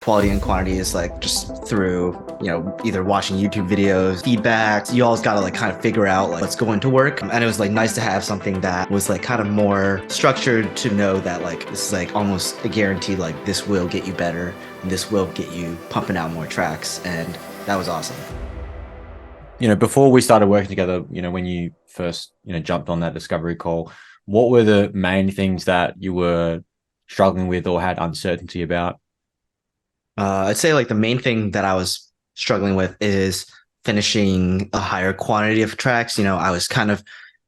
Quality and quantity is like just through, either watching YouTube videos, feedback. You always gotta like kind of figure out like what's going to work. And it was like nice to have something that was like kind of more structured to know that like this is like almost a guarantee, like this will get you better and this will get you pumping out more tracks. And that was awesome. Before we started working together, when you first, jumped on that discovery call, what were the main things that you were struggling with or had uncertainty about? I'd say like the main thing that I was struggling with is finishing a higher quantity of tracks. I was kind of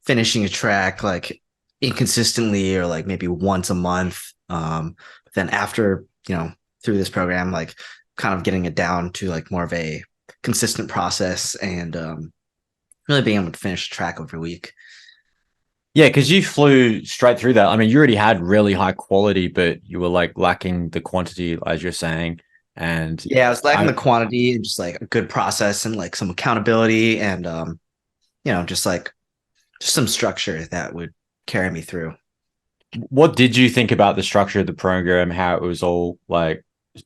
finishing a track like inconsistently or like maybe once a month. But then after, through this program, like kind of getting it down to like more of a consistent process and really being able to finish a track every week. Yeah, because you flew straight through that. I mean, you already had really high quality, but you were like lacking the quantity, as you're saying. And Yeah, I was lacking I, the quantity and just like a good process and like some accountability and just like just some structure that would carry me through. what did you think about the structure of the program, how it was all like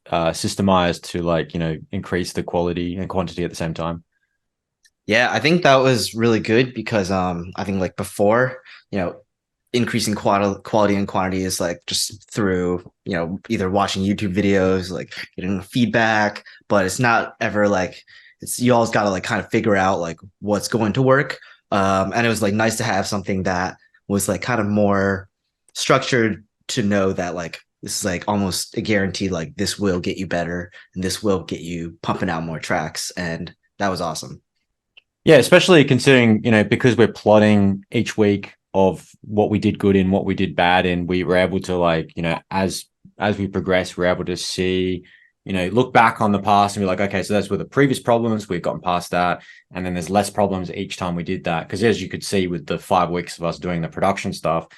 systemized to like, increase the quality and quantity at the same time? Yeah, I think that was really good because I think like before, increasing quality and quantity is like just through, either watching YouTube videos, like getting feedback, but it's not ever like it's you always gotta like kind of figure out like what's going to work. And it was like nice to have something that was like kind of more structured to know that like this is like almost a guarantee, like this will get you better and this will get you pumping out more tracks. And that was awesome. Yeah, especially considering, because we're plotting each week of what we did good in, what we did bad in, we were able to like, as we progress, we're able to see, look back on the past and be like, okay, so that's where the previous problems, we've gotten past that. And then there's less problems each time we did that. Because as you could see with the 5 weeks of us doing the production stuff,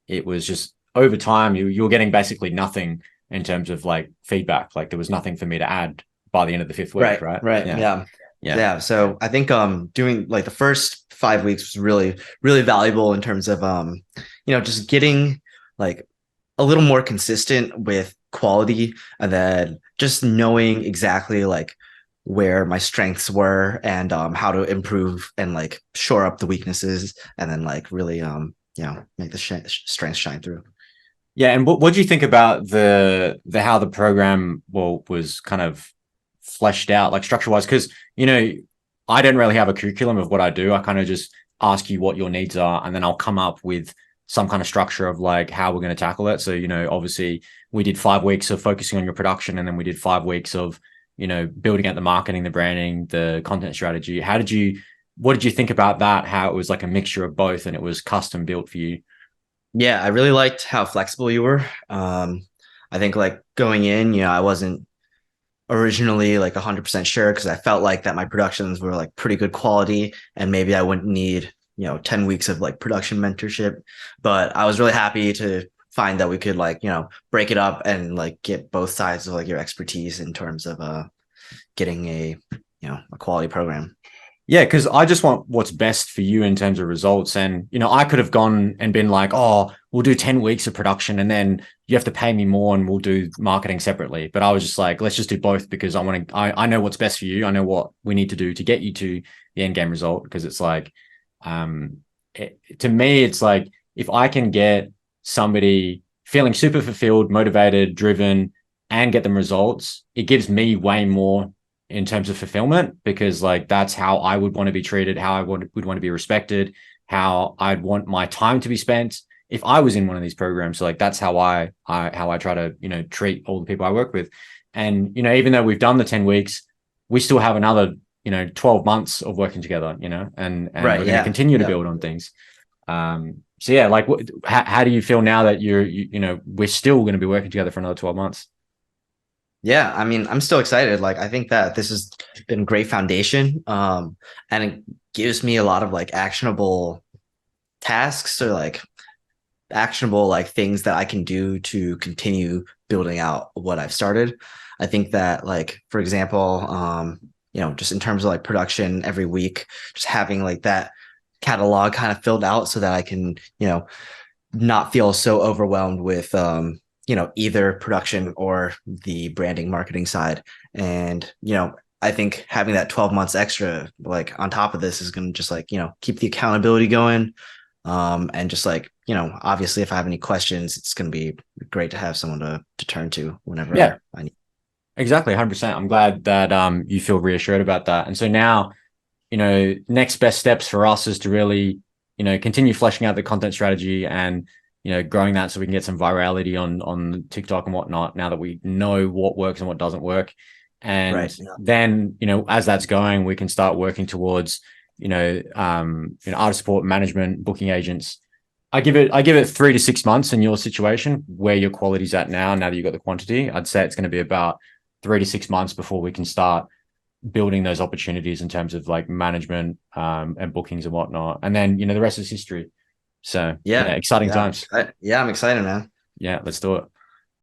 it was just over time, you were getting basically nothing in terms of like feedback. Like there was nothing for me to add by the end of the fifth week, Right, right? right. Yeah. Yeah. Yeah. Yeah. So I think doing like the first 5 weeks was really, really valuable in terms of just getting like a little more consistent with quality and then just knowing exactly like where my strengths were and how to improve and like shore up the weaknesses and then like really make the strengths shine through. Yeah, and what do you think about the how the program was kind of fleshed out, like structure wise? Because I don't really have a curriculum of what I do. I kind of just ask you what your needs are, and then I'll come up with some kind of structure of like how we're going to tackle it. So obviously we did 5 weeks of focusing on your production, and then we did 5 weeks of building out the marketing, the branding, the content strategy. What did you think about that? How it was like a mixture of both, and it was custom built for you. Yeah, I really liked how flexible you were. I think like going in, I wasn't originally like 100% sure because I felt like that my productions were like pretty good quality and maybe I wouldn't need, 10 weeks of like production mentorship. But I was really happy to find that we could like, break it up and like get both sides of like your expertise in terms of getting a quality program. Yeah, because I just want what's best for you in terms of results. And, I could have gone and been like, oh, we'll do 10 weeks of production and then you have to pay me more and we'll do marketing separately. But I was just like, let's just do both because I know what's best for you. I know what we need to do to get you to the end game result. Because it's like, to me, it's like if I can get somebody feeling super fulfilled, motivated, driven, and get them results, it gives me way more in terms of fulfillment because like that's how I would want to be treated, how would want to be respected, how I'd want my time to be spent if I was in one of these programs. So like that's how I try to treat all the people I work with. And even though we've done the 10 weeks, we still have another 12 months of working together, and Right. we're going to Yeah. continue to Yeah. build on things. So yeah, like how do you feel now that we're still going to be working together for another 12 months? Yeah, I mean, I'm still excited. Like, I think that this has been great foundation, and it gives me a lot of like actionable tasks or like actionable like things that I can do to continue building out what I've started. I think that like, for example, just in terms of like production every week, just having like that catalog kind of filled out so that I can, not feel so overwhelmed with either production or the branding marketing side. And, I think having that 12 months extra, like on top of this is going to just like, keep the accountability going. And just like, obviously if I have any questions, it's going to be great to have someone to turn to Yeah, whenever I need. exactly. 100%. I'm glad that you feel reassured about that. And so now, next best steps for us is to really, continue fleshing out the content strategy and, growing that so we can get some virality on TikTok and whatnot now that we know what works and what doesn't work. And Right. Yeah. then, as that's going, we can start working towards, artist support, management, booking agents. I give it 3 to 6 months in your situation where your quality's at now that you've got the quantity. I'd say it's going to be about 3 to 6 months before we can start building those opportunities in terms of like management and bookings and whatnot. And then, the rest is history. So yeah, Yeah. exciting Yeah. times. Yeah. I'm excited, man. Yeah, let's do it.